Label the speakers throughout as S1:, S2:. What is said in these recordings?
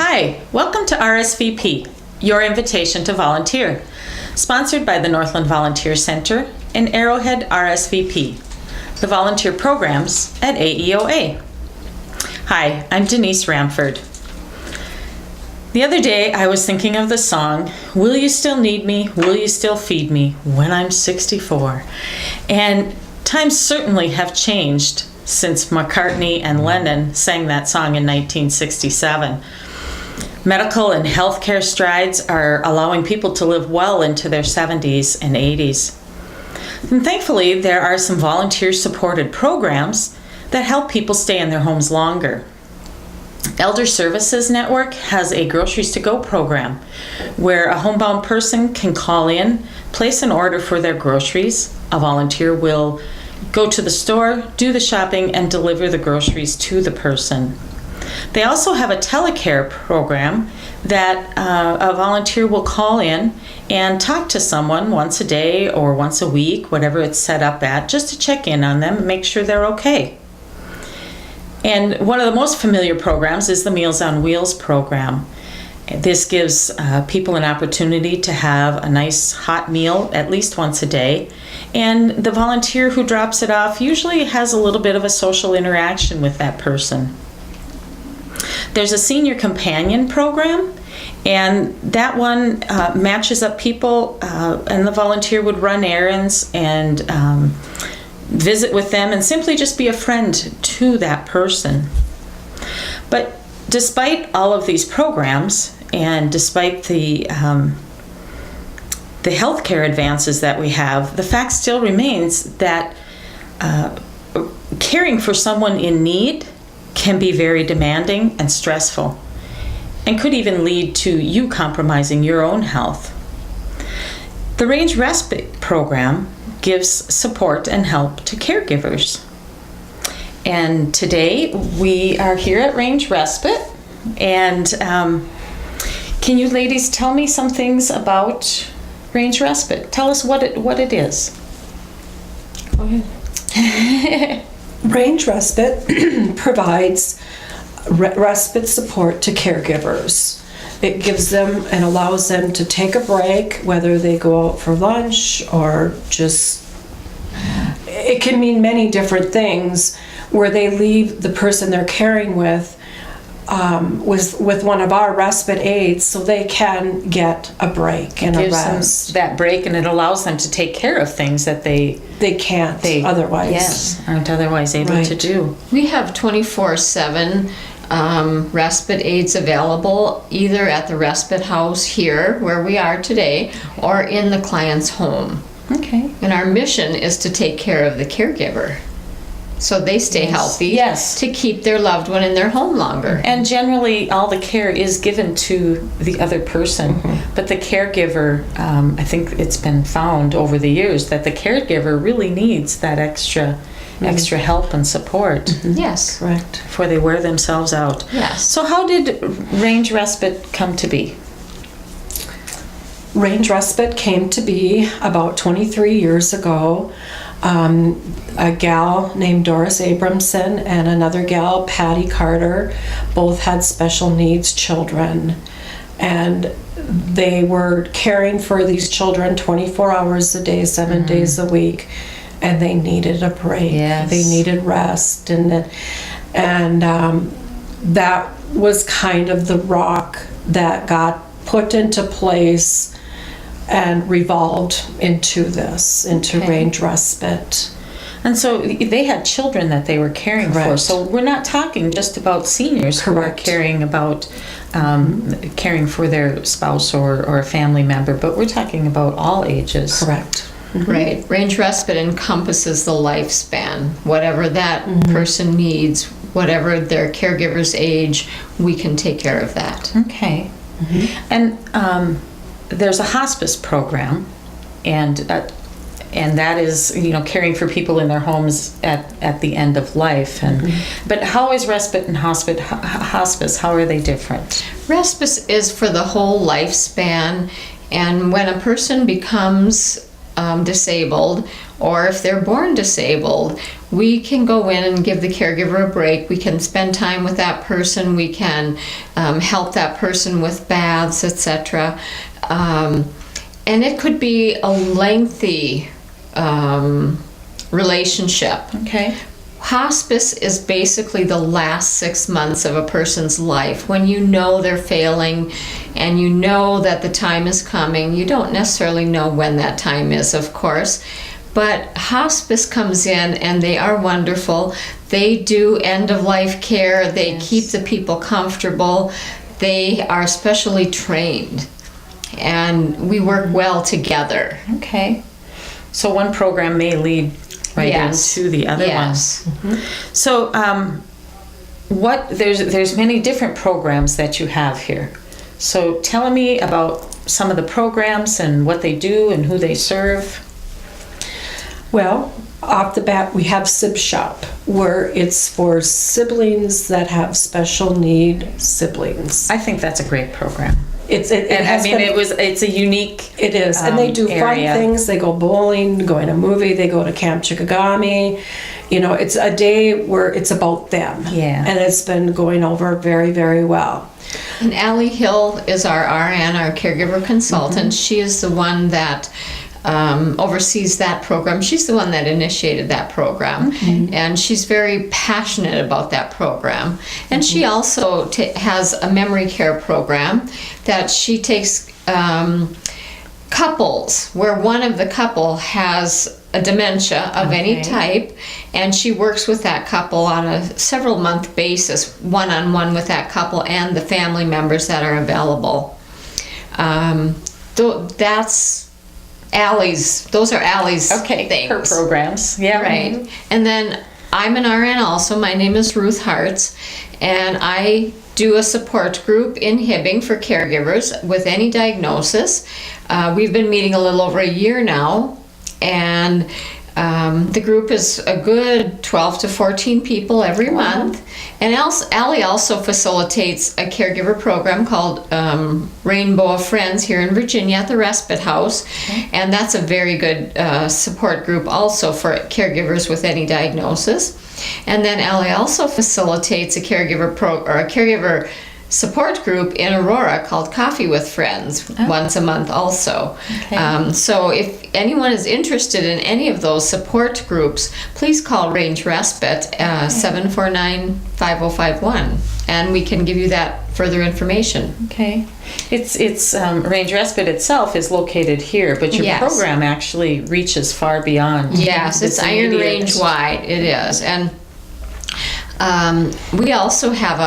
S1: Hi, welcome to RSVP, your invitation to volunteer, sponsored by the Northland Volunteer Center and Arrowhead RSVP, the volunteer programs at AEOA. Hi, I'm Denise Ramford. The other day I was thinking of the song, Will You Still Need Me, Will You Still Feed Me, when I'm 64? And times certainly have changed since McCartney and Lennon sang that song in 1967. Medical and healthcare strides are allowing people to live well into their 70s and 80s. And thankfully, there are some volunteer-supported programs that help people stay in their homes longer. Elder Services Network has a Groceries to Go program where a homebound person can call in, place an order for their groceries. A volunteer will go to the store, do the shopping, and deliver the groceries to the person. They also have a telecare program that a volunteer will call in and talk to someone once a day or once a week, whatever it's set up at, just to check in on them and make sure they're okay. And one of the most familiar programs is the Meals on Wheels program. This gives people an opportunity to have a nice hot meal at least once a day. And the volunteer who drops it off usually has a little bit of a social interaction with that person. There's a senior companion program, and that one matches up people, and the volunteer would run errands and visit with them and simply just be a friend to that person. But despite all of these programs, and despite the healthcare advances that we have, the fact still remains that caring for someone in need can be very demanding and stressful, and could even lead to you compromising your own health. The Range Respite program gives support and help to caregivers. And today we are here at Range Respite, and can you ladies tell me some things about Range Respite? Tell us what it is.
S2: Go ahead. Range Respite provides respite support to caregivers. It gives them and allows them to take a break, whether they go out for lunch or just, it can mean many different things, where they leave the person they're caring with one of our respite aids so they can get a break and a rest.
S1: Them that break, and it allows them to take care of things that they
S2: can't otherwise.
S1: Aren't otherwise able to do.
S3: We have 24/7 respite aids available either at the respite house here where we are today or in the client's home.
S1: Okay.
S3: And our mission is to take care of the caregiver so they stay healthy, to keep their loved one in their home longer.
S1: And generally all the care is given to the other person, but the caregiver, I think it's been found over the years that the caregiver really needs that extra help and support.
S3: Yes.
S2: Correct.
S1: Before they wear themselves out.
S3: Yes.
S1: So how did Range Respite come to be?
S2: Range Respite came to be about 23 years ago. A gal named Doris Abramson and another gal, Patty Carter, both had special needs children. And they were caring for these children 24 hours a day, 7 days a week. And they needed a break.
S1: Yes.
S2: They needed rest. And that was kind of the rock that got put into place and revolved into Range Respite.
S1: And so they had children that they were caring for. So we're not talking just about seniors who are caring about caring for their spouse or a family member, but we're talking about all ages.
S2: Correct.
S3: Right. Range Respite encompasses the lifespan. Whatever that person needs, whatever their caregiver's age, we can take care of that.
S1: Okay. And there's a hospice program, and that is, caring for people in their homes at the end of life. But how is respite and hospice? How are they different?
S3: Respite is for the whole lifespan, and when a person becomes disabled, or if they're born disabled, we can go in and give the caregiver a break. We can spend time with that person. We can help that person with baths, etc. And it could be a lengthy relationship.
S1: Okay.
S3: Hospice is basically the last 6 months of a person's life, when you know they're failing and you know that the time is coming. You don't necessarily know when that time is, of course, but hospice comes in and they are wonderful. They do end-of-life care. They keep the people comfortable. They are specially trained, and we work well together.
S1: Okay. So one program may lead right into the other one. So there's many different programs that you have here. So tell me about some of the programs and what they do and who they serve.
S2: Well, off the bat, we have Sib Shop, where it's for siblings that have special need siblings.
S1: I think that's a great program.
S2: It's
S1: a unique.
S2: It is, and they do fun things. They go bowling, go in a movie, they go to Camp Chikagami. You know, it's a day where it's about them.
S1: Yeah.
S2: And it's been going over very, very well.
S3: And Allie Hill is our RN, our caregiver consultant. She is the one that oversees that program. She's the one that initiated that program, and she's very passionate about that program. And she also has a memory care program that she takes couples, where one of the couple has a dementia of any type, and she works with that couple on a several month basis, one-on-one with that couple and the family members that are available. Those are Allie's things.
S1: Her programs. Yeah.
S3: Right. And then I'm an RN also. My name is Ruth Hartz, and I do a support group in Hibbing for caregivers with any diagnosis. We've been meeting a little over a year now, and the group is a good 12 to 14 people every month. And Allie also facilitates a caregiver program called Rainbow of Friends here in Virginia at the Respite House. And that's a very good support group also for caregivers with any diagnosis. And then Allie also facilitates a caregiver support group in Aurora called Coffee with Friends once a month also. So if anyone is interested in any of those support groups, please call Range Respite 749-5051, and we can give you that further information.
S1: Okay. It's Range Respite itself is located here, but your program actually reaches far beyond.
S3: Yes, it's Iron Range wide. It is. And we also have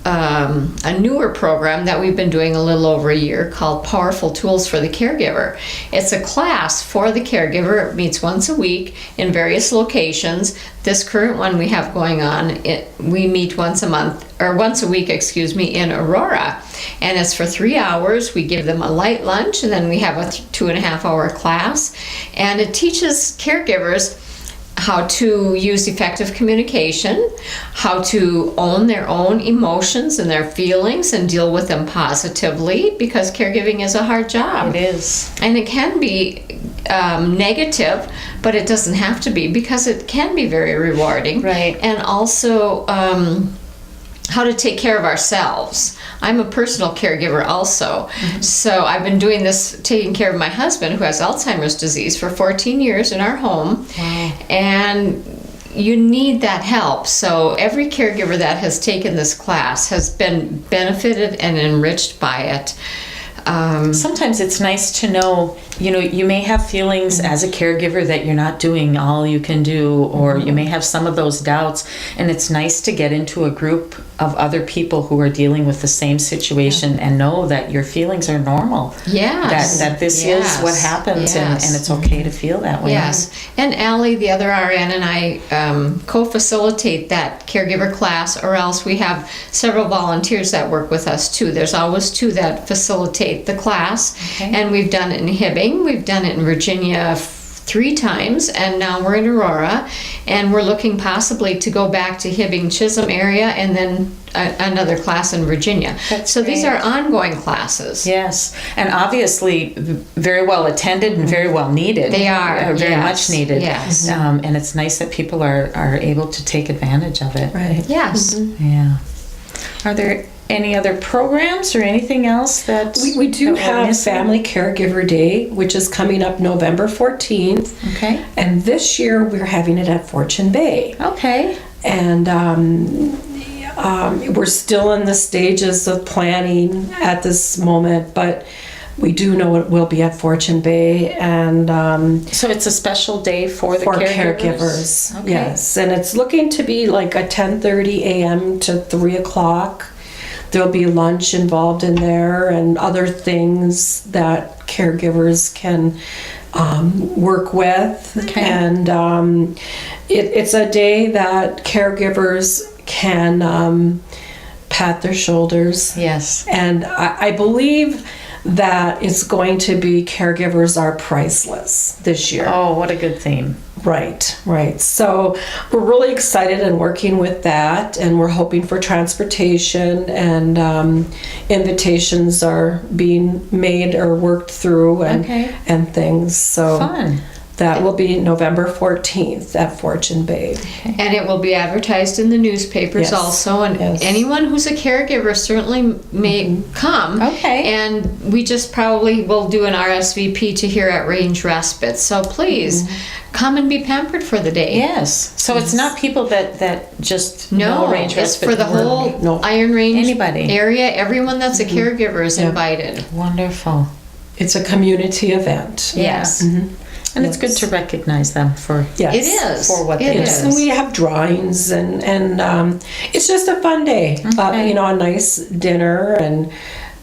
S3: a newer program that we've been doing a little over a year called Powerful Tools for the Caregiver. It's a class for the caregiver. It meets once a week in various locations. This current one we have going on, we meet once a week, in Aurora. And it's for 3 hours. We give them a light lunch, and then we have a 2.5-hour class. And it teaches caregivers how to use effective communication, how to own their own emotions and their feelings and deal with them positively, because caregiving is a hard job.
S1: It is.
S3: And it can be negative, but it doesn't have to be, because it can be very rewarding.
S1: Right.
S3: And also how to take care of ourselves. I'm a personal caregiver also. So I've been doing this, taking care of my husband who has Alzheimer's disease, for 14 years in our home.
S1: Wow.
S3: And you need that help. So every caregiver that has taken this class has been benefited and enriched by it.
S1: Sometimes it's nice to know, you may have feelings as a caregiver that you're not doing all you can do, or you may have some of those doubts, and it's nice to get into a group of other people who are dealing with the same situation and know that your feelings are normal.
S3: Yes.
S1: That this is what happens, and it's okay to feel that way.
S3: Yes. And Allie, the other RN, and I co-facilitate that caregiver class, or else we have several volunteers that work with us too. There's always two that facilitate the class, and we've done it in Hibbing. We've done it in Virginia 3 times, and now we're in Aurora, and we're looking possibly to go back to Hibbing Chisholm area and then another class in Virginia.
S1: That's
S3: so these
S1: great.
S3: are ongoing classes.
S1: Yes, and obviously very well attended and very well needed.
S3: They are,
S1: very
S3: yes,
S1: much needed.
S3: yes.
S1: And it's nice that people are able to take advantage of it.
S2: Right.
S3: Yes.
S1: Yeah. Are there any other programs or anything else that
S2: We do
S1: that we're
S2: have
S1: missing?
S2: Family Caregiver Day, which is coming up November 14th.
S1: Okay.
S2: And this year we're having it at Fortune Bay.
S1: Okay.
S2: And we're still in the stages of planning at this moment, but we do know it will be at Fortune Bay, and
S1: So it's a special day for the
S2: for
S1: caregivers.
S2: caregivers.
S1: Okay.
S2: Yes, and it's looking to be like a 10:30 a.m. to 3 o'clock. There'll be lunch involved in there and other things that caregivers can work with.
S1: Okay.
S2: And it's a day that caregivers can pat their shoulders.
S1: Yes.
S2: And I believe that it's going to be caregivers are priceless this year.
S1: Oh, what a good theme.
S2: Right, right. So we're really excited and working with that, and we're hoping for transportation, and invitations are being made or worked through, and
S1: Okay.
S2: and things. So
S1: Fun.
S2: that will be November 14th at Fortune Bay.
S3: And it will be advertised in the newspapers
S2: Yes.
S3: also, and
S2: Yes.
S3: anyone who's a caregiver certainly may come.
S1: Okay.
S3: And we just probably will do an RSVP to here at Range Respite. So please come and be pampered for the day.
S1: Yes. So it's not people that just know
S3: No,
S1: Range
S3: it's
S1: Respite
S3: for the
S1: work.
S3: whole
S2: No.
S3: Iron Range
S1: Anybody.
S3: area. Everyone that's a caregiver is
S2: Yeah.
S3: invited.
S1: Wonderful.
S2: It's a community event.
S3: Yes.
S1: And it's good to recognize them for
S2: Yes.
S3: It is.
S1: For what
S3: It
S1: they
S3: is.
S1: do.
S2: And we have drawings, and it's just a fun day.
S1: Okay.
S2: A nice dinner, and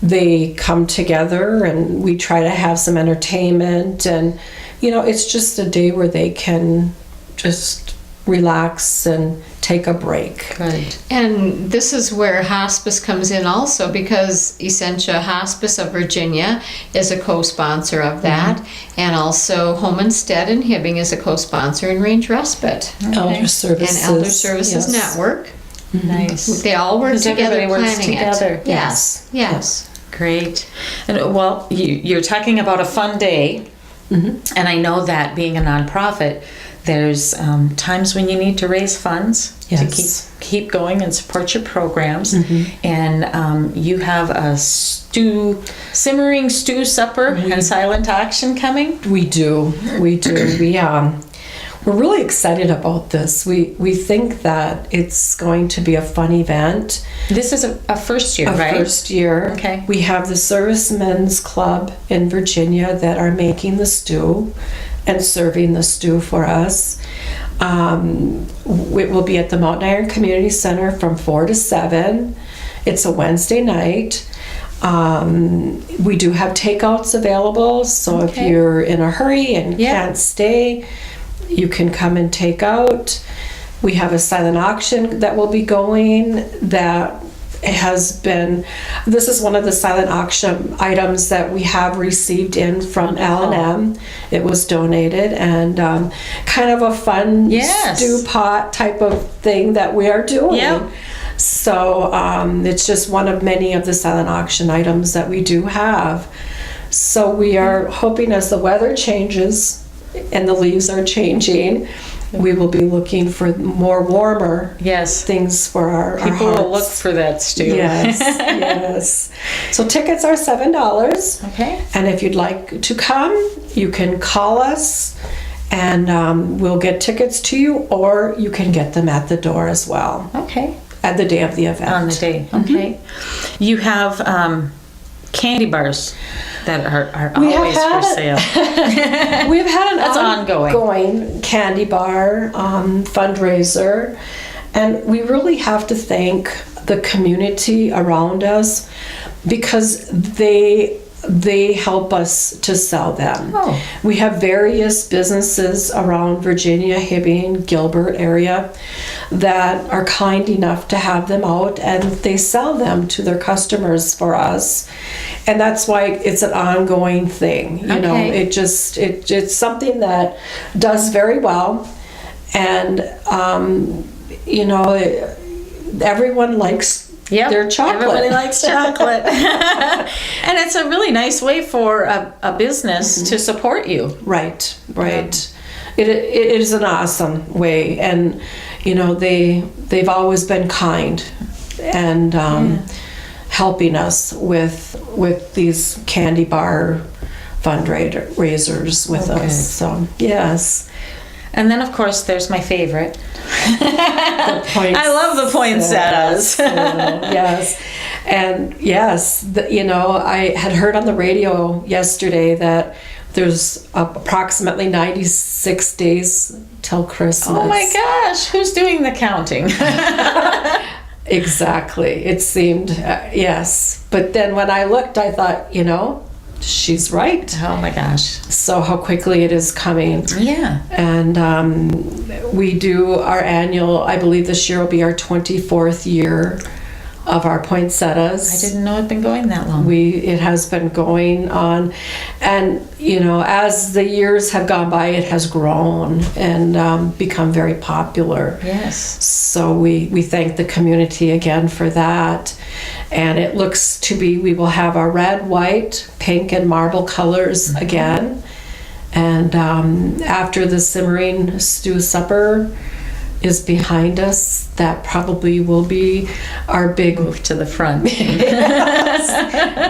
S2: they come together, and we try to have some entertainment, and it's just a day where they can just relax and take a break.
S1: Good.
S3: And this is where hospice comes in also, because Essentia Hospice of Virginia is a co-sponsor of that, and also Home Instead in Hibbing is a co-sponsor in Range Respite
S2: Elder Services.
S3: and Elder Services
S2: yes.
S3: Network.
S1: Nice.
S3: They all work
S1: 'Cause
S3: together
S1: everybody works
S3: planning
S1: together.
S3: it. Yes, yes.
S1: Great. And well, you're talking about a fun day, and I know that being a nonprofit, there's times when you need to raise funds to
S2: Yes.
S1: keep going and support your programs. And you have a simmering stew supper and silent auction coming.
S2: We do. We're really excited about this. We think that it's going to be a fun event.
S1: This is a first year, right?
S2: First year.
S1: Okay.
S2: We have the Servicemen's Club in Virginia that are making the stew and serving the stew for us. It will be at the Mountain Iron Community Center from 4 to 7. It's a Wednesday night. We do have takeouts available, so if
S1: Okay.
S2: you're in a hurry and
S1: Yeah.
S2: can't stay, you can come and take out. We have a silent auction that will be going that this is one of the silent auction items that we have received in from L&M. It was donated, and kind of a fun
S1: Yes.
S2: stew pot type of thing that we are doing.
S1: Yep.
S2: So it's just one of many of the silent auction items that we do have. So we are hoping as the weather changes and the leaves are changing, we will be looking for more warmer
S1: Yes.
S2: things for our
S1: People will
S2: hearts.
S1: look for that stew.
S2: Yes, yes. So tickets are $7.
S1: Okay.
S2: And if you'd like to come, you can call us, and we'll get tickets to you, or you can get them at the door as well,
S1: Okay.
S2: at the day of the event.
S1: On the day. Okay. You have candy bars that are
S2: We have
S1: always for
S2: had it.
S1: sale.
S2: We've had an
S1: That's ongoing.
S2: ongoing candy bar fundraiser, and we really have to thank the community around us, because they they help us to sell them.
S1: Oh.
S2: We have various businesses around Virginia, Hibbing, Gilbert area that are kind enough to have them out, and they sell them to their customers for us. And that's why it's an ongoing thing. You know,
S1: Okay.
S2: it's something that does very well. And, you know, everyone likes
S1: Yep.
S2: their chocolate.
S1: Everybody likes chocolate. And it's a really nice way for a business to support you.
S2: Right. It is an awesome way, and you know they've always been kind and helping us with these candy bar fundraisers with
S1: Okay.
S2: us. So yes.
S1: And then, of course, there's my favorite.
S2: Poinsettias.
S1: I love the poinsettias.
S2: Yes. And yes, you know, I had heard on the radio yesterday that there's approximately 96 days till Christmas.
S1: Oh my gosh, who's doing the counting?
S2: Exactly. It seemed, yes. But then when I looked, I thought, you know, she's right.
S1: Oh my gosh.
S2: So how quickly it is coming.
S1: Yeah.
S2: And we do our annual, I believe this year will be our 24th year of our poinsettias.
S1: I didn't know it'd been going that long.
S2: It has been going on, and you know, as the years have gone by, it has grown and become very popular.
S1: Yes.
S2: So we thank the community again for that. And it looks to be, we will have our red, white, pink, and marble colors again. And after the simmering stew supper is behind us, that probably will be our big
S1: Move to the front.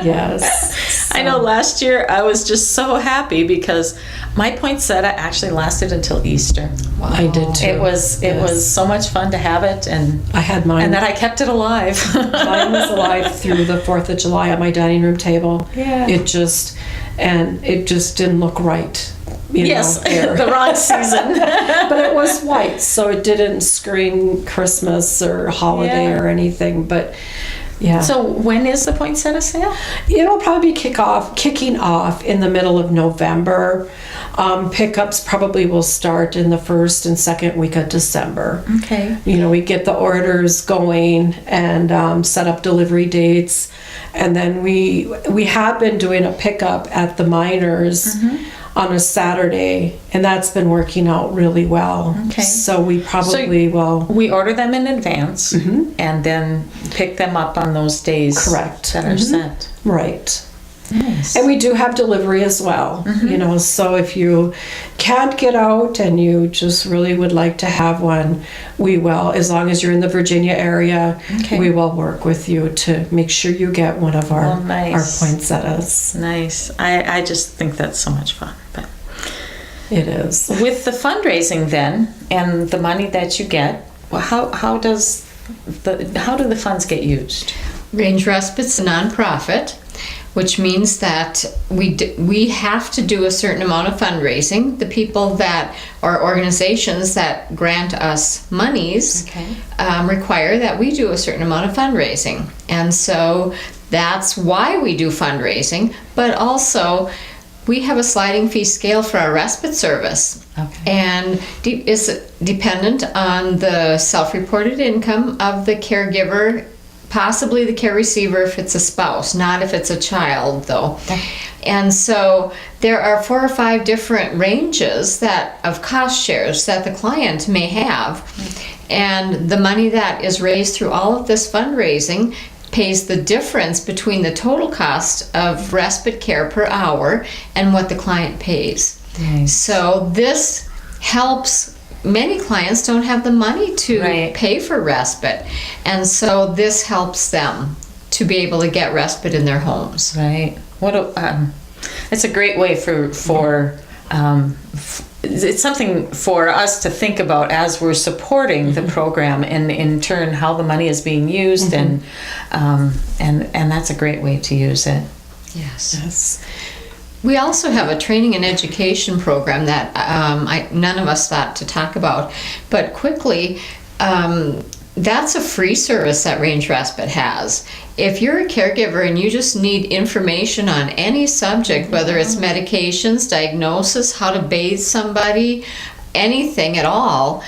S2: yes.
S1: I know last year I was just so happy because my poinsettia actually lasted until Easter.
S2: I did too.
S1: It was so much fun to have it, and
S2: I had mine.
S1: and that I kept it alive.
S2: Mine was alive through the 4th of July on my dining room table.
S1: Yeah.
S2: It just didn't look right. You
S1: Yes,
S2: know, there.
S1: the wrong season.
S2: But it was white, so it didn't scream Christmas or holiday
S1: Yeah.
S2: or anything. But yeah,
S1: So when is the poinsettia sale?
S2: it'll probably be kicking off in the middle of November. Pickups probably will start in the 1st and 2nd week of December.
S1: Okay.
S2: You know, we get the orders going and set up delivery dates, and then we have been doing a pickup at the Miners on a Saturday, and that's been working out really well.
S1: Okay.
S2: So we probably will.
S1: We order them in advance and then pick them up on those days.
S2: Correct.
S1: That are set.
S2: Right.
S1: Nice.
S2: And we do have delivery as well, you know, so if you can't get out and you just really would like to have one, we will, as long as you're in the Virginia area,
S1: Okay.
S2: we will work with you to make sure you get one of our,
S1: Oh, nice.
S2: our poinsettias.
S1: Nice. I just think that's so much fun. But
S2: It is.
S1: with the fundraising then and the money that you get, well, how do the funds get used?
S3: Range Respite's a nonprofit, which means that we have to do a certain amount of fundraising. The people that, or organizations that grant us monies,
S1: Okay.
S3: require that we do a certain amount of fundraising. And so that's why we do fundraising, but also we have a sliding fee scale for our respite service.
S1: Okay.
S3: And is dependent on the self-reported income of the caregiver, possibly the care receiver if it's a spouse, not if it's a child though. And so there are 4 or 5 different ranges of cost shares that the client may have. And the money that is raised through all of this fundraising pays the difference between the total cost of respite care per hour and what the client pays.
S1: Nice.
S3: So this helps. Many clients don't have the money to
S1: Right.
S3: pay for respite, and so this helps them to be able to get respite in their homes.
S1: Right. It's a great way it's something for us to think about as we're supporting the program, and in turn how the money is being used, and that's a great way to use it.
S3: Yes.
S2: Yes.
S3: We also have a training and education program that none of us thought to talk about, but quickly that's a free service that Range Respite has. If you're a caregiver and you just need information on any subject, whether it's medications, diagnosis, how to bathe somebody, anything at all,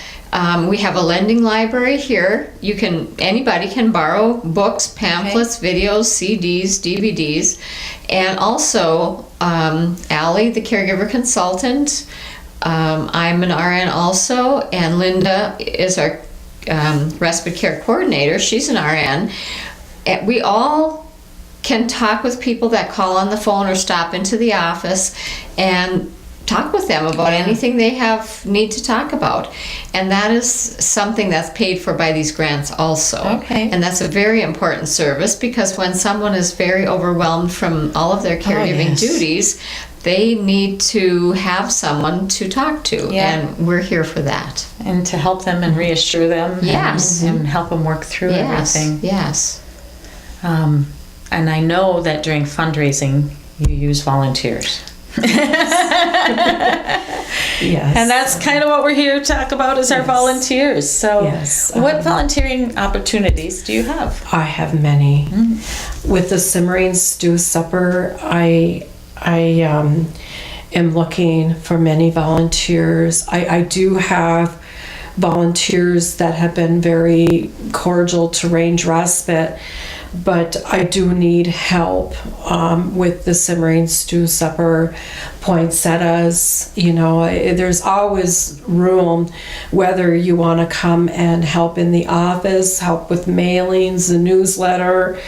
S3: we have a lending library here. Anybody can borrow books, pamphlets, videos, CDs, DVDs, and also Allie, the caregiver consultant. I'm an RN also, and Linda is our respite care coordinator. She's an RN. And we all can talk with people that call on the phone or stop into the office and talk with them about anything they need to talk about. And that is something that's paid for by these grants also.
S1: Okay.
S3: And that's a very important service, because when someone is very overwhelmed from all of their caregiving duties, they need to have someone to talk to.
S1: Yeah.
S3: And we're here for that.
S1: And to help them and reassure them.
S3: Yes.
S1: And help them work through everything.
S3: Yes.
S1: And I know that during fundraising, you use volunteers.
S2: Yes.
S1: And that's kind of what we're here to talk about, is our volunteers. So what volunteering opportunities do you have?
S2: I have many. With the Simmering Stew Supper, I am looking for many volunteers. I do have volunteers that have been very cordial to Range Respite, but I do need help with the Simmering Stew Supper, poinsettias. There's always room, whether you want to come and help in the office, help with mailings, the newsletter.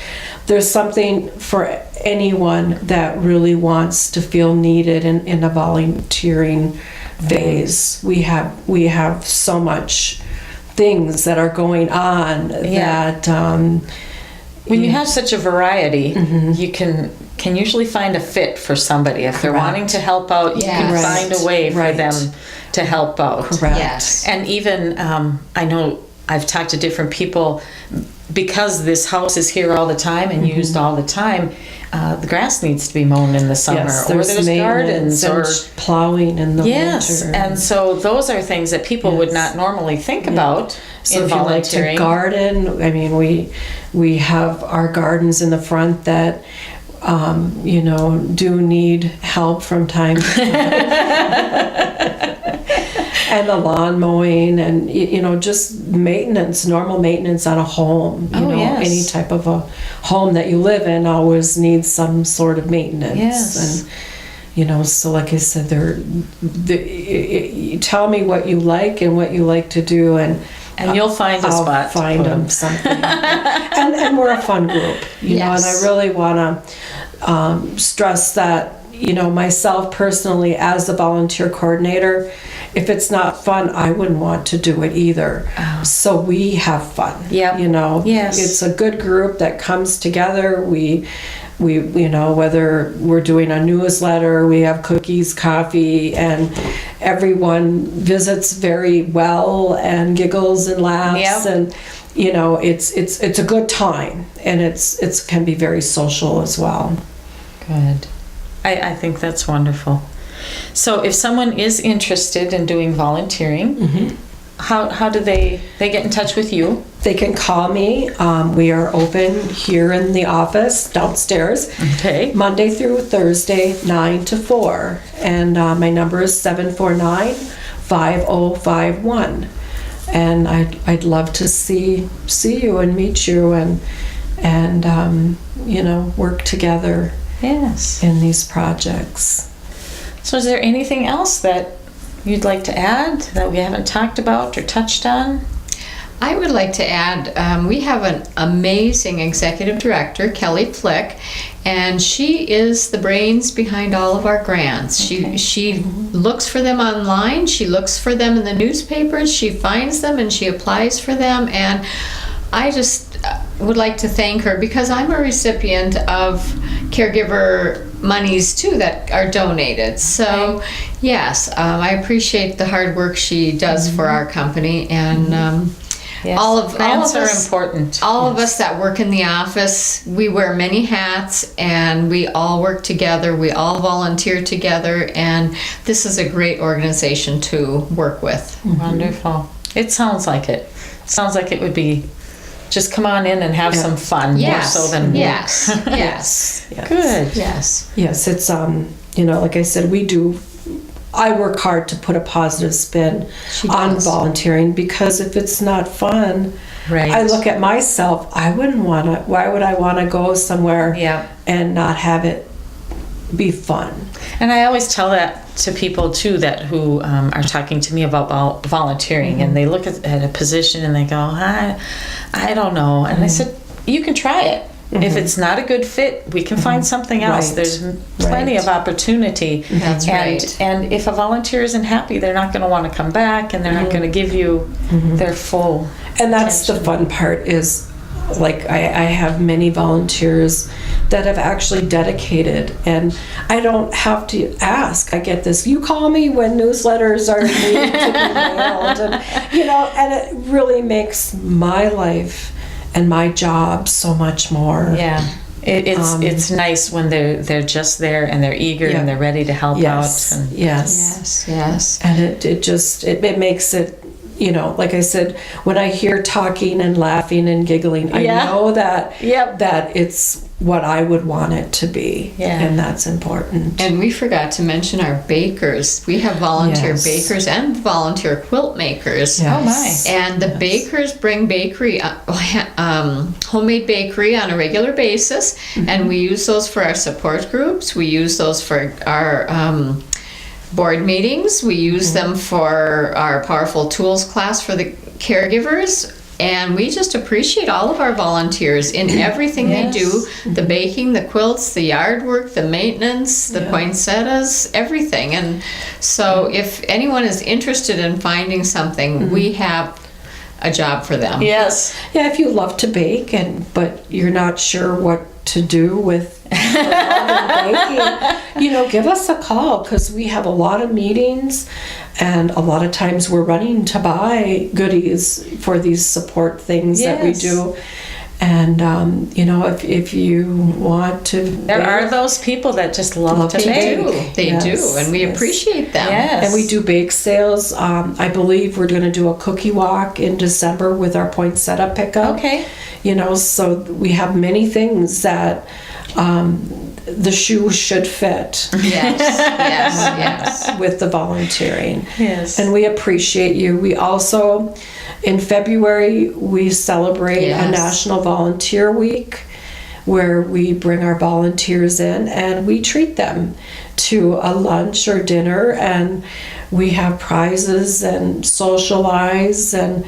S2: There's something for anyone that really wants to feel needed in a volunteering phase. We have so much things that are going on that
S1: when you have such a variety, you can usually find a fit for somebody. If they're wanting to help out, you can find a way for them to help out.
S2: Correct.
S3: Yes.
S1: And even I know I've talked to different people, because this house is here all the time and used all the time. The grass needs to be mown in the summer, or there's gardens, or
S2: plowing in the winter.
S1: And so those are things that people would not normally think about.
S2: So
S1: in
S2: if you like to garden, I mean, we have our gardens in the front that do need help from time to time. And the lawn mowing, and just maintenance, normal maintenance on a home. Any type of a home that you live in always needs some sort of maintenance. And so like I said, you tell me what you like and what you like to do, and
S1: you'll find a spot.
S2: I'll find them something. and we're a fun group, and I really want to stress that. Myself personally, as the volunteer coordinator, if it's not fun, I wouldn't want to do it either. So we have fun. It's a good group that comes together. We whether we're doing a newsletter, we have cookies, coffee, and everyone visits very well and giggles and laughs, and it's a good time, and it can be very social as well.
S1: Good. I think that's wonderful. So if someone is interested in doing volunteering, how do they get in touch with you?
S2: They can call me. We are open here in the office downstairs.
S1: Okay.
S2: Monday through Thursday, 9 to 4. And my number is 749-5051. And I'd love to see you and meet you and work together.
S1: Yes.
S2: In these projects.
S1: So is there anything else that you'd like to add that we haven't talked about or touched on?
S3: I would like to add, we have an amazing executive director, Kelly Flick, and she is the brains behind all of our grants.
S1: Okay.
S3: She looks for them online, she looks for them in the newspapers, she finds them and she applies for them, and I just would like to thank her, because I'm a recipient of caregiver monies too that are donated. So yes, I appreciate the hard work she does for our company, and all of
S1: grants are
S3: us,
S1: important.
S3: all of us that work in the office, we wear many hats, and we all work together, we all volunteer together, and this is a great organization to work with.
S1: Wonderful. It sounds like it. Sounds like it would be just come on in and have some fun, more
S3: Yes.
S1: so than work.
S3: Yes. Yes.
S1: Good.
S3: Yes.
S2: Yes, it's, like I said, I work hard to put a positive spin on
S3: does.
S2: volunteering, because if it's not fun,
S1: Right.
S2: I look at myself, why would I want to go somewhere
S1: Yeah.
S2: and not have it be fun?
S1: And I always tell that to people too who are talking to me about volunteering, and they look at a position and they go, I don't know. And I said, you can try it. If it's not a good fit, we can find something else.
S2: Right.
S1: There's plenty
S2: Right.
S1: of opportunity.
S3: That's
S1: and,
S3: right.
S1: And if a volunteer isn't happy, they're not going to want to come back, and they're not going to give you their full.
S2: And that's the fun part is, like, I have many volunteers that have actually dedicated, and I don't have to ask. I get this, you call me when newsletters are needed to be mailed, and, and it really makes my life and my job so much more.
S1: Yeah. It's nice when they're just there and they're eager
S2: Yeah.
S1: and they're ready to help
S2: Yes,
S1: out. And
S2: yes.
S3: Yes. Yes.
S2: And it makes it, like I said, when I hear talking and laughing and giggling, I
S1: Yeah.
S2: know that
S1: Yep.
S2: that it's what I would want it to be.
S1: Yeah.
S2: And that's important.
S3: And we forgot to mention our bakers. We have volunteer
S2: Yes.
S3: bakers and volunteer quilt makers.
S2: Yes.
S1: Oh, my.
S3: And the bakers bring bakery, homemade bakery on a regular basis, and we use those for our support groups. We use those for our board meetings. We use them for our Powerful Tools class for the caregivers. And we just appreciate all of our volunteers in everything
S1: Yes.
S3: they do. The baking, the quilts, the yard work, the maintenance, the poinsettias, everything. And so if anyone is interested in finding something, we have a job for them.
S1: Yes.
S2: Yeah, if you love to bake but you're not sure what to do with baking, give us a call, because we have a lot of meetings, and a lot of times we're running to buy goodies for these support things that we
S1: Yes.
S2: do. And if you want to,
S1: There are those people that just love to
S2: to
S1: bake.
S2: bake.
S3: They
S2: Yes,
S3: do, and we
S2: yes.
S3: appreciate them.
S1: Yes.
S2: and we do bake sales. I believe we're going to do a cookie walk in December with our poinsettia pickup.
S1: Okay.
S2: So we have many things that the shoe should fit
S3: Yes, yes, yes.
S2: with the volunteering.
S1: Yes.
S2: And we appreciate you. We also, in February, we celebrate a
S3: Yes.
S2: National Volunteer Week, where we bring our volunteers in and we treat them to a lunch or dinner, and we have prizes and socialize, and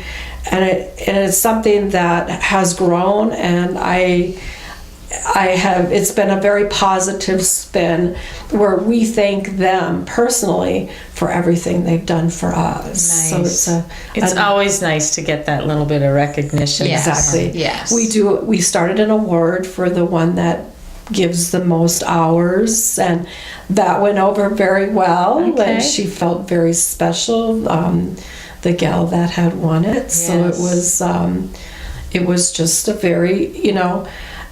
S2: it's something that has grown, and it's been a very positive spin, where we thank them personally for everything they've done for us.
S1: Nice.
S2: So
S1: It's always nice to get that little bit of recognition.
S3: Yes.
S2: exactly.
S3: Yes.
S2: We started an award for the one that gives the most hours, and that went over very well.
S1: Okay.
S2: And she felt very special, the gal that had won it. So
S1: Yes.
S2: it was just a very,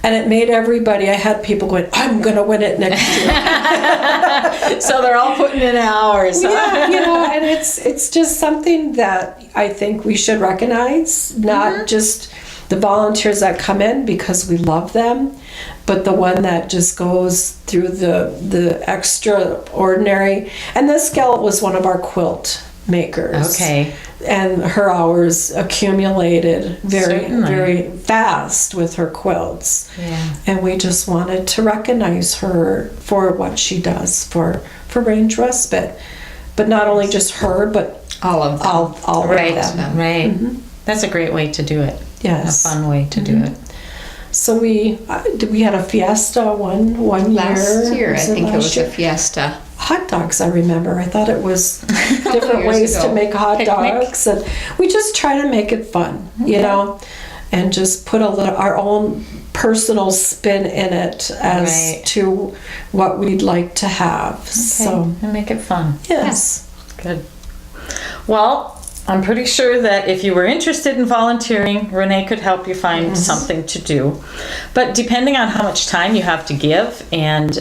S2: and it made everybody, I had people going, I'm going to win it next year.
S1: So they're all putting in hours. Huh?
S2: Yeah, and it's just something that I think we should recognize, not just the volunteers that come in because we love them, but the one that just goes through the extraordinary. And this gal was one of our quilt makers.
S1: Okay.
S2: And her hours accumulated very,
S1: Certainly.
S2: very fast with her quilts.
S1: Yeah.
S2: And we just wanted to recognize her for what she does for Range Respite. But not only just her, but
S3: All of them.
S2: all
S1: Right.
S2: of them.
S1: Right. That's a great way to do it.
S2: Yes.
S1: A fun way to do it.
S2: So we had a fiesta one
S3: Last year, I
S2: Was
S3: think it
S2: last
S3: was
S2: year?
S3: a fiesta.
S2: Hot dogs, I remember. I thought it was different
S3: years
S2: ways
S3: ago.
S2: to make hot
S1: Picnic.
S2: dogs, and we just try to make it fun, and just put our own personal spin in it as
S1: Right.
S2: to what we'd like to have. So
S1: And make it fun.
S2: yes.
S1: Good. Well, I'm pretty sure that if you were interested in volunteering, Renee could help you find something to do. But depending on how much time you have to give and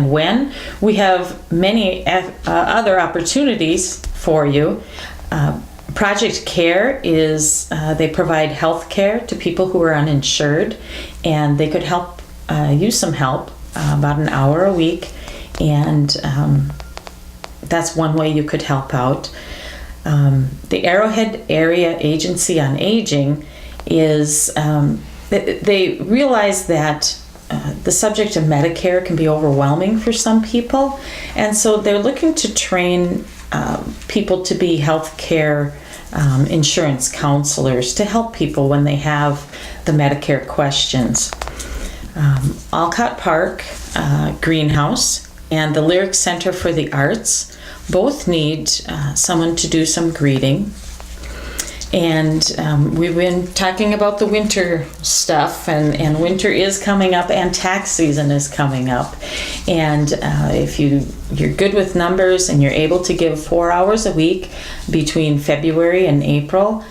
S1: when, we have many other opportunities for you. Project Care is they provide health care to people who are uninsured, and they could help use some help about an hour a week, and that's one way you could help out. The Arrowhead Area Agency on Aging is they realize that the subject of Medicare can be overwhelming for some people, and so they're looking to train people to be health care insurance counselors to help people when they have the Medicare questions. Alcott Park, Greenhouse, and the Lyric Center for the Arts both need someone to do some greeting. And we've been talking about the winter stuff, and winter is coming up, and tax season is coming up. And if you're good with numbers and you're able to give 4 hours a week between February and April,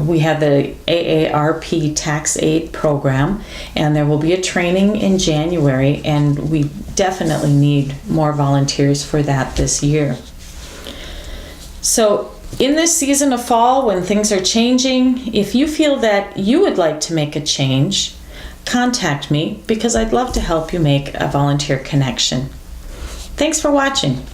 S1: we have the AARP Tax Aid Program, and there will be a training in January, and we definitely need more volunteers for that this year. So in this season of fall, when things are changing, if you feel that you would like to make a change, contact me, because I'd love to help you make a volunteer connection. Thanks for watching.